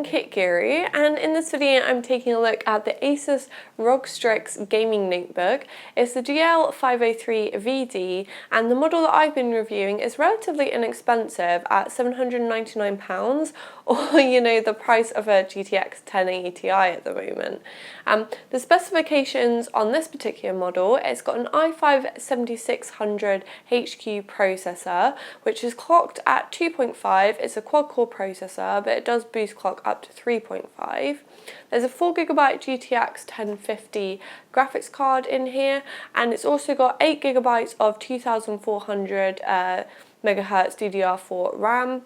Kit Guru, and in this video I'm taking a look at the ASUS ROG Strix gaming notebook. It's the GL503VD, and the model that I've been reviewing is relatively inexpensive at £799, or the price of a GTX 1080 Ti at the moment. The specifications on this particular model, it's got an i5-7600 HQ processor, which is clocked at 2.5. It's a quad-core processor, but it does boost clock up to 3.5. There's a 4GB GTX 1050 graphics card in here, and it's also got 8GB of 2400 MHz DDR4 RAM.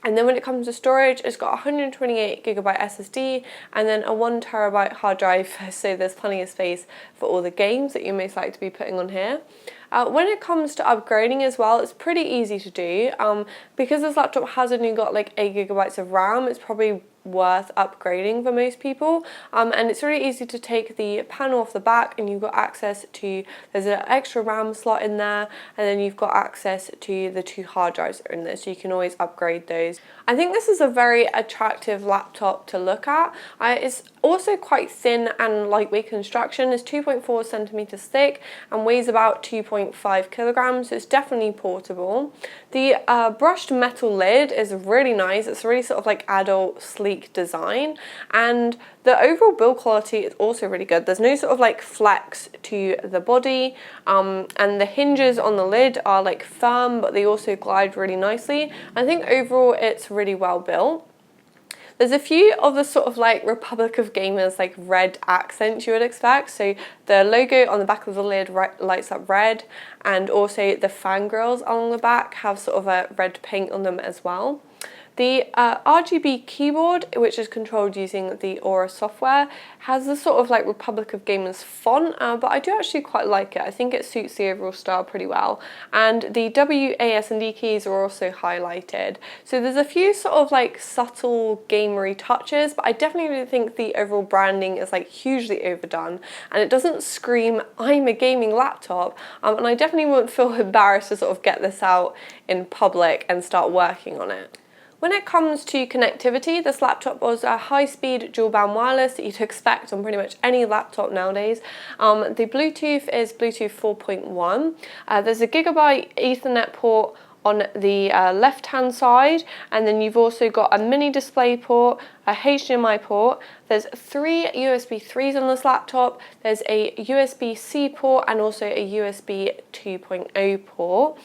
And then when it comes to storage, it's got 128GB SSD and then a 1TB hard drive, so there's plenty of space for all the games that you most like to be putting on here. When it comes to upgrading as well, it's pretty easy to do. Because this laptop has only got like 8GB of RAM, it's probably worth upgrading for most people, and it's really easy to take the panel off the back, and you've got access to, there's an extra RAM slot in there, and then you've got access to the 2 hard drives that are in there, so you can always upgrade those. I think this is a very attractive laptop to look at. It's also quite thin and lightweight construction. It's 2.4 centimeters thick and weighs about 2.5 kilograms, so it's definitely portable. The brushed metal lid is really nice. It's really sort of like adult, sleek design, and the overall build quality is also really good. There's no sort of like flex to the body, and the hinges on the lid are like firm, but they also glide really nicely. I think overall it's really well built. There's a few of the sort of like Republic of Gamers like red accents you would expect. So the logo on the back of the lid lights up red, and also the fangirls along the back have sort of a red paint on them as well. The RGB keyboard, which is controlled using the Aura software, has the sort of like Republic of Gamers font, but I do actually quite like it. I think it suits the overall style pretty well. And the W, A, S and D keys are also highlighted. So there's a few sort of like subtle gamery touches, but I definitely think the overall branding is like hugely overdone, and it doesn't scream, I'm a gaming laptop, and I definitely wouldn't feel embarrassed to sort of get this out in public and start working on it. When it comes to connectivity, this laptop was a high-speed dual-band wireless that you'd expect on pretty much any laptop nowadays. The Bluetooth is Bluetooth 4.1. There's a Gigabyte Ethernet port on the left-hand side, and then you've also got a mini display port, a HDMI port. There's 3 USB 3s on this laptop. There's a USB-C port and also a USB 2.0 port.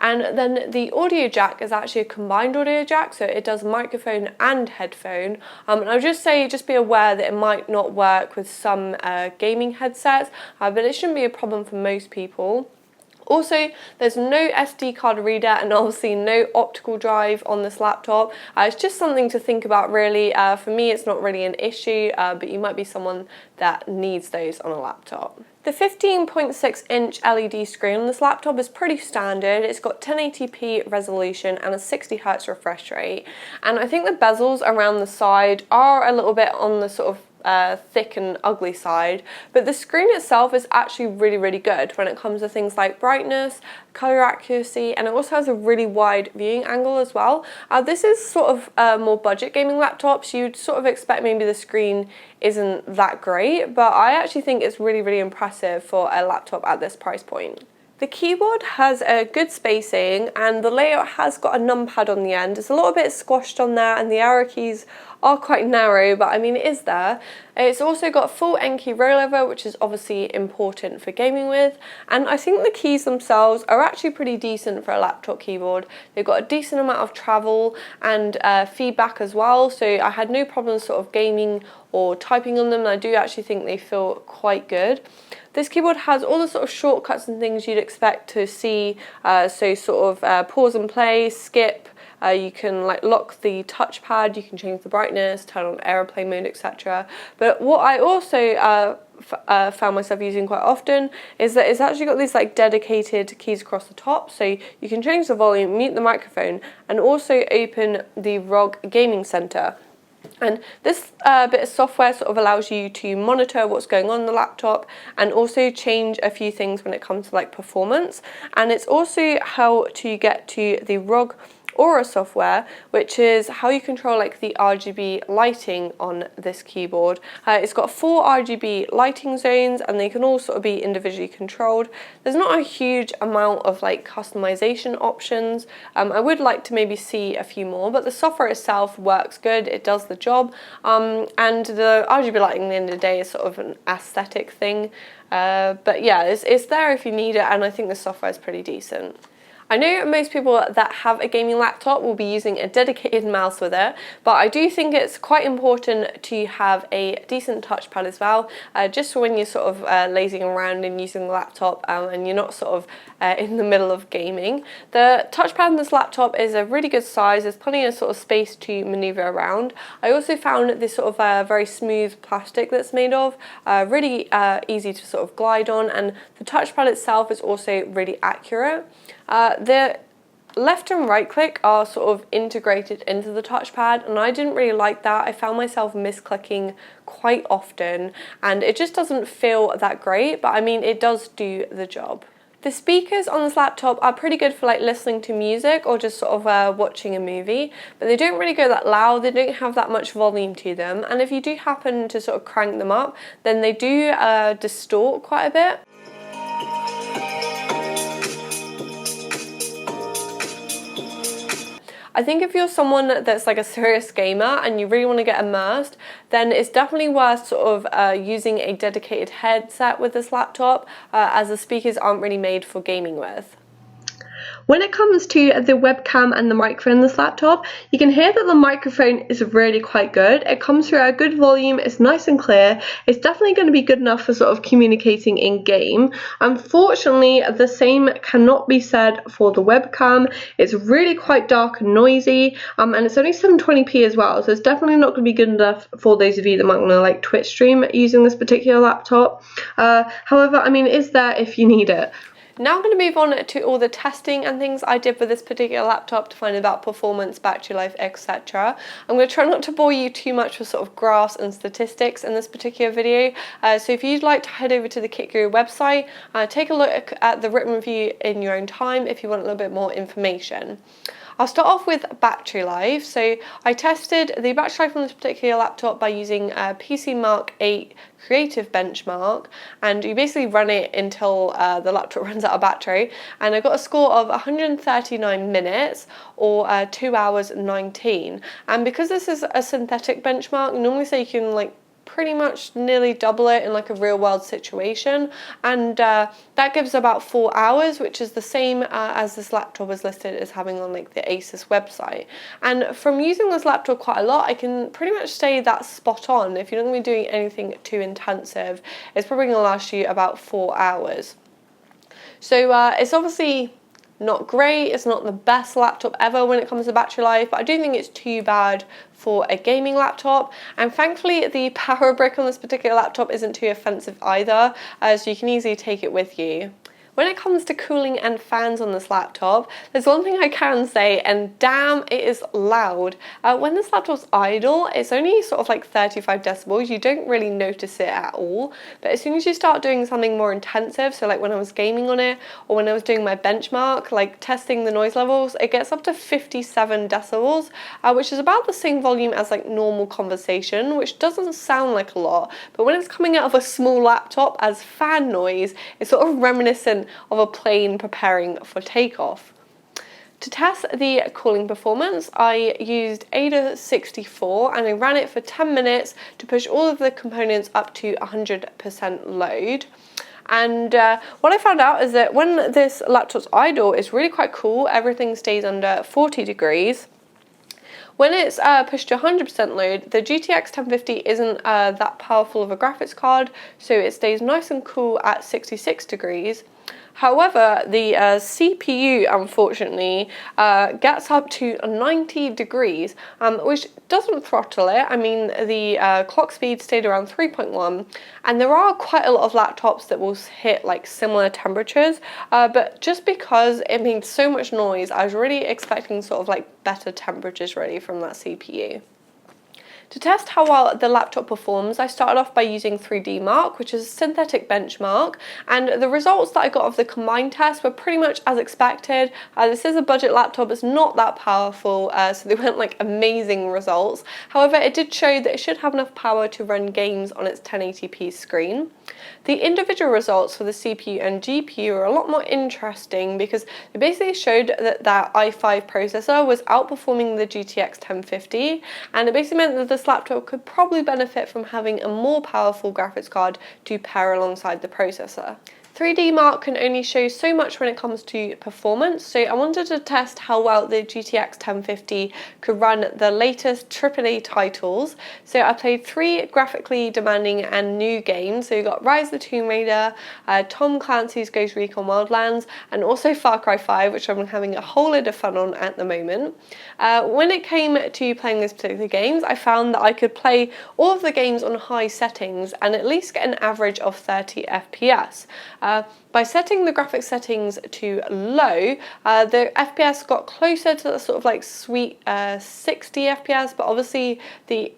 And then the audio jack is actually a combined audio jack, so it does microphone and headphone. And I would just say, just be aware that it might not work with some gaming headsets, but it shouldn't be a problem for most people. Also, there's no SD card reader and obviously no optical drive on this laptop. It's just something to think about really. For me, it's not really an issue, but you might be someone that needs those on a laptop. The 15.6-inch LED screen on this laptop is pretty standard. It's got 1080p resolution and a 60Hz refresh rate. And I think the bezels around the side are a little bit on the sort of thick and ugly side, but the screen itself is actually really good when it comes to things like brightness, color accuracy, and it also has a really wide viewing angle as well. This is sort of more budget gaming laptops. You'd sort of expect maybe the screen isn't that great, but I actually think it's really impressive for a laptop at this price point. The keyboard has a good spacing, and the layout has got a numpad on the end. It's a little bit squashed on there, and the arrow keys are quite narrow, but I mean it is there. It's also got full N-key rollover, which is obviously important for gaming with, and I think the keys themselves are actually pretty decent for a laptop keyboard. They've got a decent amount of travel and feedback as well, so I had no problems sort of gaming or typing on them, and I do actually think they feel quite good. This keyboard has all the sort of shortcuts and things you'd expect to see, so sort of pause and play, skip, you can like lock the touchpad, you can change the brightness, turn on airplane mode, etc. But what I also found myself using quite often is that it's actually got these like dedicated keys across the top, so you can change the volume, mute the microphone, and also open the ROG Gaming Center. And this bit of software sort of allows you to monitor what's going on the laptop and also change a few things when it comes to like performance. And it's also how to get to the ROG Aura software, which is how you control like the RGB lighting on this keyboard. It's got 4 RGB lighting zones, and they can all sort of be individually controlled. There's not a huge amount of like customization options. I would like to maybe see a few more, but the software itself works good, it does the job, and the RGB lighting at the end of the day is sort of an aesthetic thing, but yeah, it's there if you need it, and I think the software is pretty decent. I know most people that have a gaming laptop will be using a dedicated mouse with it, but I do think it's quite important to have a decent touchpad as well, just for when you're sort of lazing around and using the laptop and you're not sort of in the middle of gaming. The touchpad on this laptop is a really good size, there's plenty of sort of space to manoeuvre around. I also found this sort of very smooth plastic that's made of, really easy to sort of glide on, and the touchpad itself is also really accurate. The left and right click are sort of integrated into the touchpad, and I didn't really like that. I found myself misclicking quite often, and it just doesn't feel that great, but I mean, it does do the job. The speakers on this laptop are pretty good for like listening to music or just sort of watching a movie, but they don't really go that loud, they don't have that much volume to them, and if you do happen to sort of crank them up, then they do distort quite a bit. I think if you're someone that's like a serious gamer and you really want to get immersed, then it's definitely worth sort of using a dedicated headset with this laptop, as the speakers aren't really made for gaming with. When it comes to the webcam and the microphone in this laptop, you can hear that the microphone is really quite good. It comes through at a good volume, it's nice and clear. It's definitely going to be good enough for sort of communicating in game. Unfortunately, the same cannot be said for the webcam. It's really quite dark and noisy, and it's only 720p as well, so it's definitely not going to be good enough for those of you that might want to like Twitch stream using this particular laptop. However, I mean, it's there if you need it. Now I'm going to move on to all the testing and things I did with this particular laptop to find about performance, battery life, etc. I'm going to try not to bore you too much with sort of graphs and statistics in this particular video, so if you'd like to head over to the KitGuru website, take a look at the written review in your own time if you want a little bit more information. I'll start off with battery life. So I tested the battery life on this particular laptop by using a PC Mark 8 Creative Benchmark, and you basically run it until the laptop runs out of battery, and I got a score of 139 minutes or 2 hours 19, and because this is a synthetic benchmark, normally say you can like pretty much nearly double it in like a real world situation, and that gives about 4 hours, which is the same as this laptop was listed as having on like the ASUS website. And from using this laptop quite a lot, I can pretty much say that's spot on. If you're not going to be doing anything too intensive, it's probably going to last you about 4 hours. So it's obviously not great, it's not the best laptop ever when it comes to battery life, but I don't think it's too bad for a gaming laptop, and thankfully the power brick on this particular laptop isn't too offensive either, so you can easily take it with you. When it comes to cooling and fans on this laptop, there's one thing I can say, and damn, it is loud. When this laptop's idle, it's only sort of like 35 decibels. You don't really notice it at all. But as soon as you start doing something more intensive, so like when I was gaming on it, or when I was doing my benchmark, like testing the noise levels, it gets up to 57 decibels, which is about the same volume as like normal conversation, which doesn't sound like a lot. But when it's coming out of a small laptop as fan noise, it's sort of reminiscent of a plane preparing for takeoff. To test the cooling performance, I used ADA 64 and I ran it for 10 minutes to push all of the components up to 100% load. And what I found out is that when this laptop's idle, it's really quite cool. Everything stays under 40 degrees. When it's pushed to 100% load, the GTX 1050 isn't that powerful of a graphics card, so it stays nice and cool at 66 degrees. However, the CPU, unfortunately, gets up to 90 degrees, which doesn't throttle it. I mean, the clock speed stayed around 3.1, and there are quite a lot of laptops that will hit like similar temperatures, but just because it made so much noise, I was really expecting sort of like better temperatures really from that CPU. To test how well the laptop performs, I started off by using 3D Mark, which is a synthetic benchmark, and the results that I got of the combined test were pretty much as expected. This is a budget laptop, it's not that powerful, so they weren't like amazing results. However, it did show that it should have enough power to run games on its 1080p screen. The individual results for the CPU and GPU are a lot more interesting because they basically showed that that i5 processor was outperforming the GTX 1050, and it basically meant that this laptop could probably benefit from having a more powerful graphics card to pair alongside the processor. 3D Mark can only show so much when it comes to performance, so I wanted to test how well the GTX 1050 could run the latest AAA titles. So I played 3 graphically demanding and new games. So you got Rise of the Tomb Raider, Tom Clancy's Ghost Recon Wildlands, and also Far Cry 5, which I'm having a whole load of fun on at the moment. When it came to playing these particular games, I found that I could play all of the games on high settings and at least get an average of 30 FPS. By setting the graphics settings to low, the FPS got closer to the sort of like sweet 60 FPS, but obviously the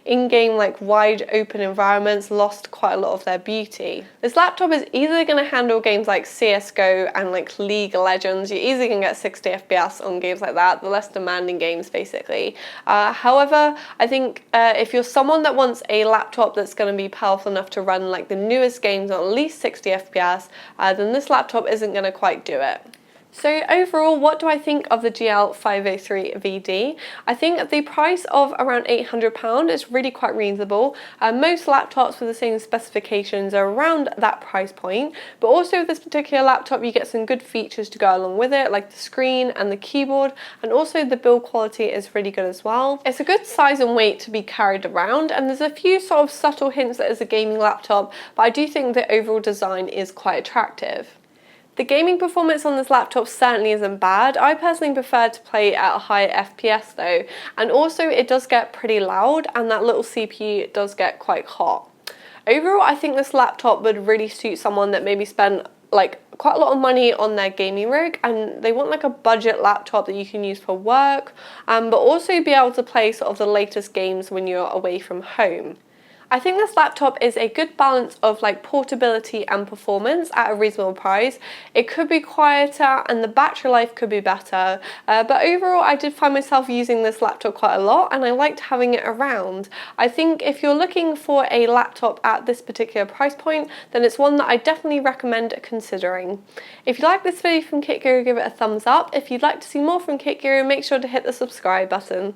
in-game like wide open environments lost quite a lot of their beauty. This laptop is easily going to handle games like CSGO and like League of Legends. You're easily going to get 60 FPS on games like that, the less demanding games basically. However, I think if you're someone that wants a laptop that's going to be powerful enough to run like the newest games on at least 60 FPS, then this laptop isn't going to quite do it. So overall, what do I think of the GL503VD? I think the price of around £800 is really quite reasonable. Most laptops with the same specifications are around that price point, but also with this particular laptop you get some good features to go along with it, like the screen and the keyboard, and also the build quality is really good as well. It's a good size and weight to be carried around, and there's a few sort of subtle hints that it's a gaming laptop, but I do think the overall design is quite attractive. The gaming performance on this laptop certainly isn't bad. I personally prefer to play at a higher FPS though, and also it does get pretty loud and that little CPU does get quite hot. Overall, I think this laptop would really suit someone that maybe spent like quite a lot of money on their gaming rig and they want like a budget laptop that you can use for work, but also be able to play sort of the latest games when you're away from home. I think this laptop is a good balance of like portability and performance at a reasonable price. It could be quieter and the battery life could be better, but overall I did find myself using this laptop quite a lot and I liked having it around. I think if you're looking for a laptop at this particular price point, then it's one that I definitely recommend considering. If you like this video from Kit Guru, give it a thumbs up. If you'd like to see more from Kit Guru, make sure to hit the subscribe button.